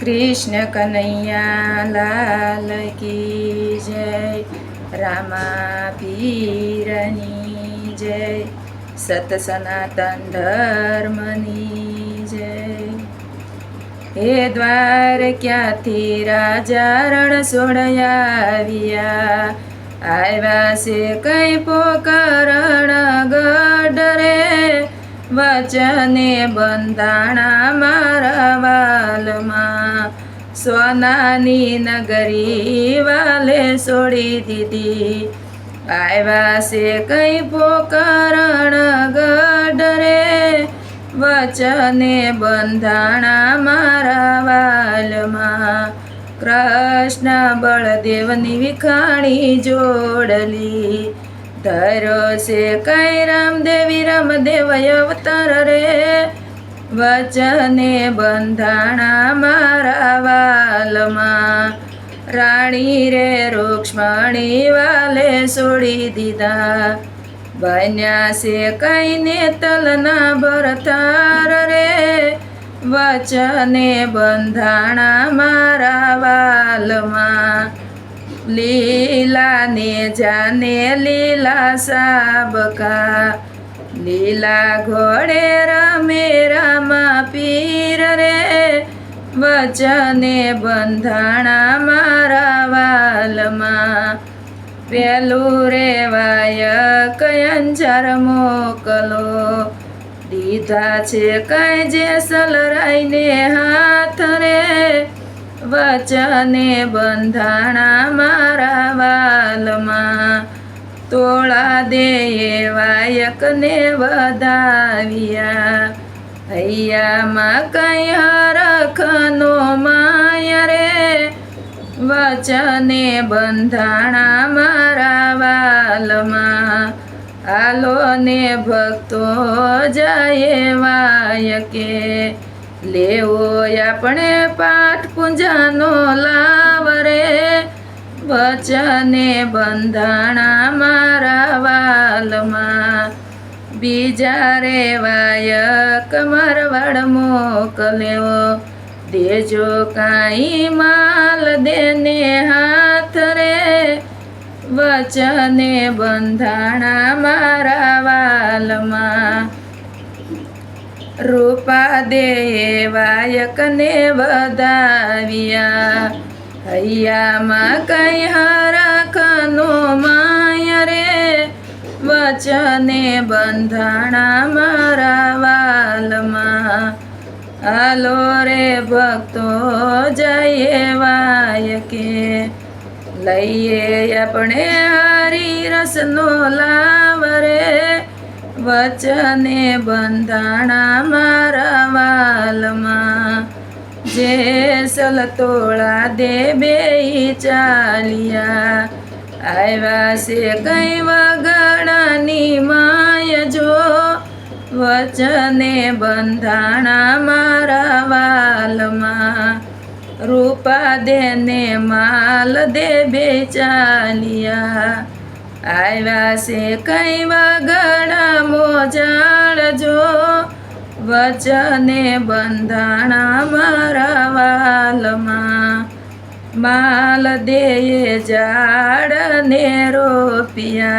कृष्ण कन्हैया लाल की जय। रामा पीरनी जय। सत सनातन धर्मनी जय। हे द्वार क्याथी राजा रण सोड़या आव्या से कई पोकरण गढ़ रे। वचने बंधाणा मारा वालमा सोनानी नगरी वाले सोड़ी दीदी। आव्या से कई पोकरण गढ़ रे। वचने बंधाणा मारा वालमा कृष्ण बलदेवनी विखाणी जोड़ली। धरो से कई रामदेवी रामदेव अवतार रे। वचने बंधाणा मारा वालमा राणी रे रुक्ष्मणी वाले सोड़ी दीदा। बन्या से कई नेतलना भरतार रे। वचने बंधाणा मारा वालमा लीला ने जाने लीला साबका। लीला घोड़े रमे रामा पीर रे। वचने बंधाणा मारा वालमा पेलू रे वायक अंजार मोकलो। दीधा छे कई जेसलराय ने हाथ रे। वचने बंधाणा मारा वालमा तोड़ा दे वायक ने वधाव्या। हैया मा कई हरखनो माया रे। वचने बंधाणा मारा वालमा आलो ने भक्तो जाए वायके। लेवो अपने पाठ पूंजानो लाव रे। वचने बंधाणा मारा वालमा बीजा रे वायक मारवाड़ मोकल्यो। देजो काई माल देने हाथ रे। वचने बंधाणा मारा वालमा रूपा दे वायक ने वधाव्या। हैया मा कई हरखनो माया रे। वचने बंधाणा मारा वालमा आलो रे भक्तो जाए वायके। लईए अपने हरी रसनो लाव रे। वचने बंधाणा मारा वालमा जेसल तोड़ा दे बेई चालिया। आव्या से कई वगड़ानी माय जो। वचने बंधाणा मारा वालमा रूपा देने माल दे बेचालिया। आव्या से कई वगड़ा मोजाड़ जो। वचने बंधाणा मारा वालमा माल दे जाड़ ने रोपिया।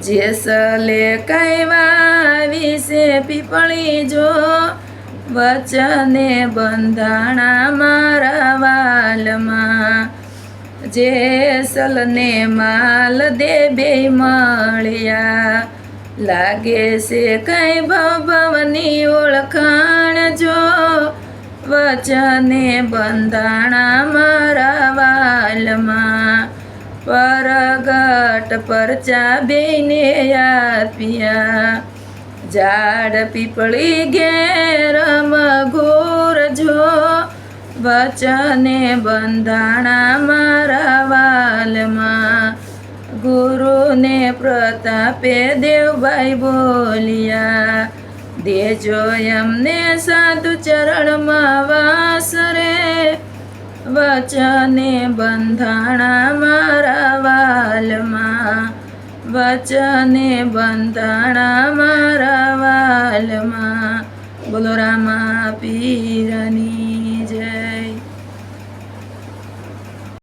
जेसले कई वावी से पीपली जो। वचने बंधाणा मारा वालमा जेसल ने माल दे बे मळ्या। लागे से कई भवनी ओळखाण जो। वचने बंधाणा मारा वालमा परगट परचा बेने आप्या। झाड़ पीपળી घेर मघोर जो। वचने बंधाणा मारा वालमा गुरु ने प्रतापे देवभाई बोलिया। देजो यमने साधु चरण में वास रे। वचने बंधाणा मारा वालमा वचने बंधाणा मारा वालमा। बोलो रामा पी પીરની